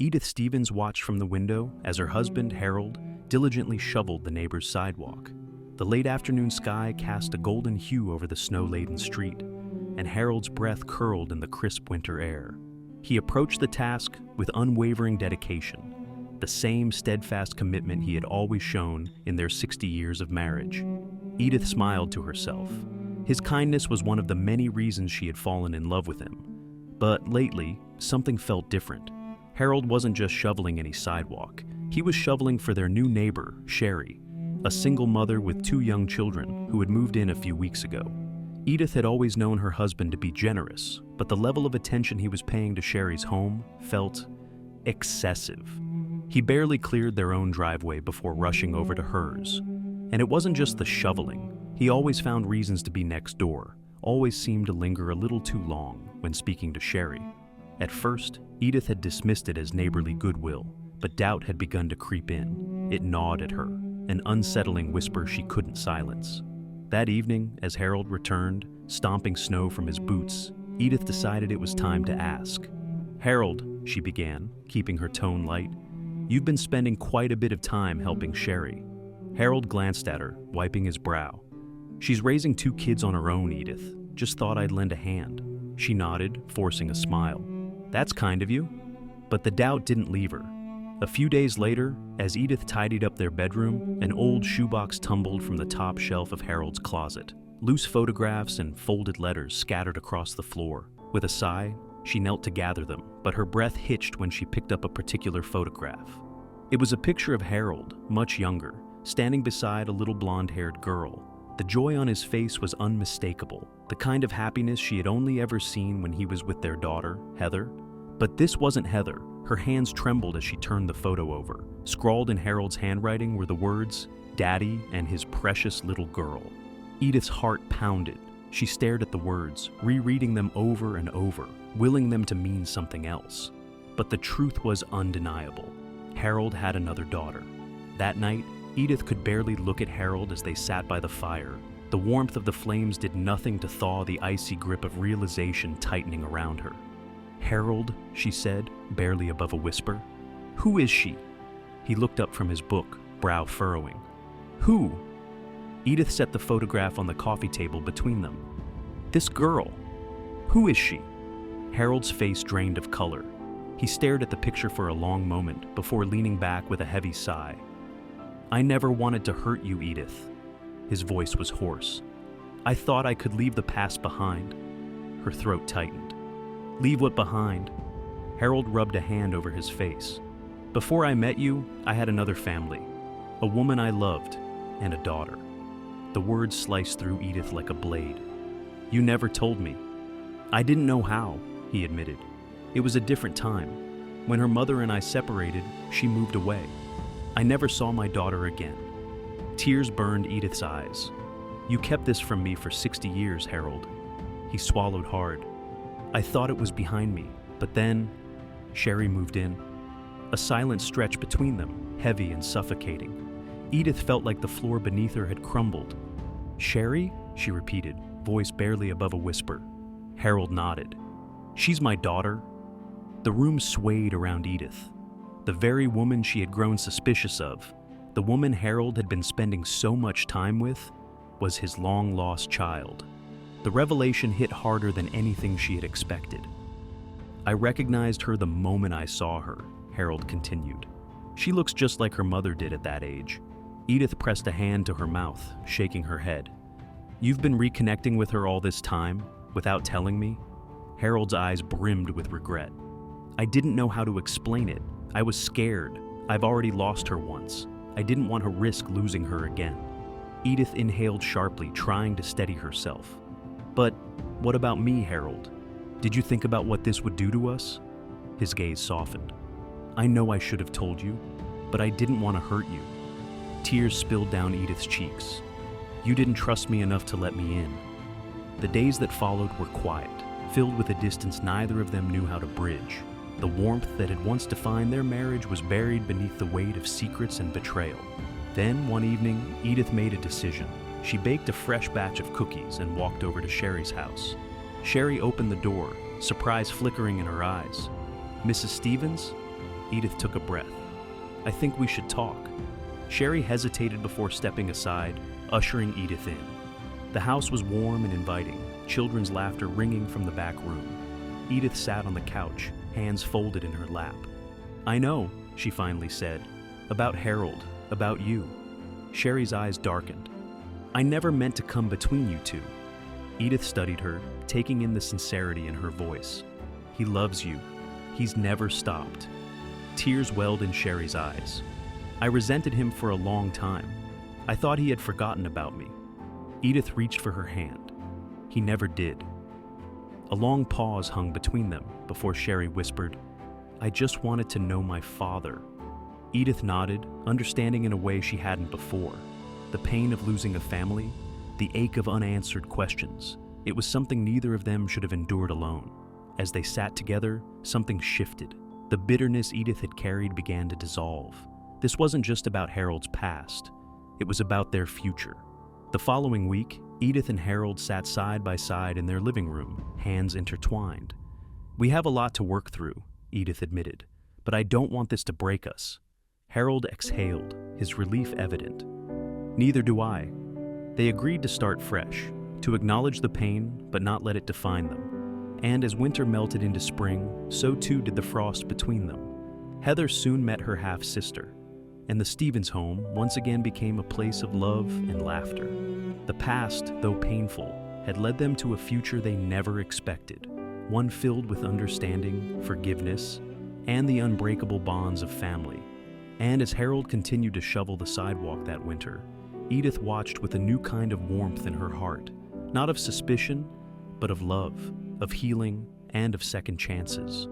Edith Stevens watched from the window as her husband, Harold, diligently shoveled the neighbor's sidewalk. The late afternoon sky cast a golden hue over the snow-laden street, and Harold's breath curled in the crisp winter air. He approached the task with unwavering dedication, the same steadfast commitment he had always shown in their 60 years of marriage. Edith smiled to herself. His kindness was one of the many reasons she had fallen in love with him. But lately, something felt different. Harold wasn't just shoveling any sidewalk. He was shoveling for their new neighbor, Sherry, a single mother with 2 young children who had moved in a few weeks ago. Edith had always known her husband to be generous, but the level of attention he was paying to Sherry's home felt excessive. He barely cleared their own driveway before rushing over to hers. And it wasn't just the shoveling. He always found reasons to be next door, always seemed to linger a little too long when speaking to Sherry. At first, Edith had dismissed it as neighborly goodwill, but doubt had begun to creep in. It gnawed at her, an unsettling whisper she couldn't silence. That evening, as Harold returned, stomping snow from his boots, Edith decided it was time to ask. "Harold," she began, keeping her tone light, "you've been spending quite a bit of time helping Sherry." Harold glanced at her, wiping his brow. "She's raising 2 kids on her own, Edith. Just thought I'd lend a hand." She nodded, forcing a smile. "That's kind of you." But the doubt didn't leave her. A few days later, as Edith tidied up their bedroom, an old shoebox tumbled from the top shelf of Harold's closet. Loose photographs and folded letters scattered across the floor. With a sigh, she knelt to gather them, but her breath hitched when she picked up a particular photograph. It was a picture of Harold, much younger, standing beside a little blonde-haired girl. The joy on his face was unmistakable, the kind of happiness she had only ever seen when he was with their daughter, Heather. But this wasn't Heather. Her hands trembled as she turned the photo over. Scrawled in Harold's handwriting were the words, "Daddy and his precious little girl." Edith's heart pounded. She stared at the words, rereading them over and over, willing them to mean something else. But the truth was undeniable. Harold had another daughter. That night, Edith could barely look at Harold as they sat by the fire. The warmth of the flames did nothing to thaw the icy grip of realization tightening around her. "Harold," she said, barely above a whisper. "Who is she?" He looked up from his book, brow furrowing. "Who?" Edith set the photograph on the coffee table between them. "This girl. Who is she?" Harold's face drained of color. He stared at the picture for a long moment before leaning back with a heavy sigh. "I never wanted to hurt you, Edith." His voice was hoarse. "I thought I could leave the past behind." Her throat tightened. "Leave what behind?" Harold rubbed a hand over his face. "Before I met you, I had another family. A woman I loved, and a daughter." The words sliced through Edith like a blade. "You never told me." "I didn't know how," he admitted. "It was a different time. When her mother and I separated, she moved away. I never saw my daughter again." Tears burned Edith's eyes. "You kept this from me for 60 years, Harold." He swallowed hard. "I thought it was behind me, but then Sherry moved in." A silence stretched between them, heavy and suffocating. Edith felt like the floor beneath her had crumbled. "Sherry?" she repeated, voice barely above a whisper. Harold nodded. "She's my daughter." The room swayed around Edith. The very woman she had grown suspicious of, the woman Harold had been spending so much time with, was his long-lost child. The revelation hit harder than anything she had expected. "I recognized her the moment I saw her," Harold continued. "She looks just like her mother did at that age." Edith pressed a hand to her mouth, shaking her head. "You've been reconnecting with her all this time, without telling me?" Harold's eyes brimmed with regret. "I didn't know how to explain it. I was scared. I've already lost her once. I didn't want to risk losing her again." Edith inhaled sharply, trying to steady herself. "But what about me, Harold? Did you think about what this would do to us?" His gaze softened. "I know I should have told you, but I didn't want to hurt you." Tears spilled down Edith's cheeks. "You didn't trust me enough to let me in." The days that followed were quiet, filled with a distance neither of them knew how to bridge. The warmth that had once defined their marriage was buried beneath the weight of secrets and betrayal. Then, one evening, Edith made a decision. She baked a fresh batch of cookies and walked over to Sherry's house. Sherry opened the door, surprise flickering in her eyes. "Mrs. Stevens?" Edith took a breath. "I think we should talk." Sherry hesitated before stepping aside, ushering Edith in. The house was warm and inviting, children's laughter ringing from the back room. Edith sat on the couch, hands folded in her lap. "I know," she finally said. "About Harold, about you." Sherry's eyes darkened. "I never meant to come between you two." Edith studied her, taking in the sincerity in her voice. "He loves you. He's never stopped." Tears welled in Sherry's eyes. "I resented him for a long time. I thought he had forgotten about me." Edith reached for her hand. "He never did." A long pause hung between them before Sherry whispered, "I just wanted to know my father." Edith nodded, understanding in a way she hadn't before. The pain of losing a family, the ache of unanswered questions. It was something neither of them should have endured alone. As they sat together, something shifted. The bitterness Edith had carried began to dissolve. This wasn't just about Harold's past. It was about their future. The following week, Edith and Harold sat side by side in their living room, hands intertwined. "We have a lot to work through," Edith admitted, "but I don't want this to break us." Harold exhaled, his relief evident. "Neither do I." They agreed to start fresh, to acknowledge the pain but not let it define them. And as winter melted into spring, so too did the frost between them. Heather soon met her half-sister, and the Stevens home once again became a place of love and laughter. The past, though painful, had led them to a future they never expected, one filled with understanding, forgiveness, and the unbreakable bonds of family. And as Harold continued to shovel the sidewalk that winter, Edith watched with a new kind of warmth in her heart, not of suspicion, but of love, of healing, and of second chances.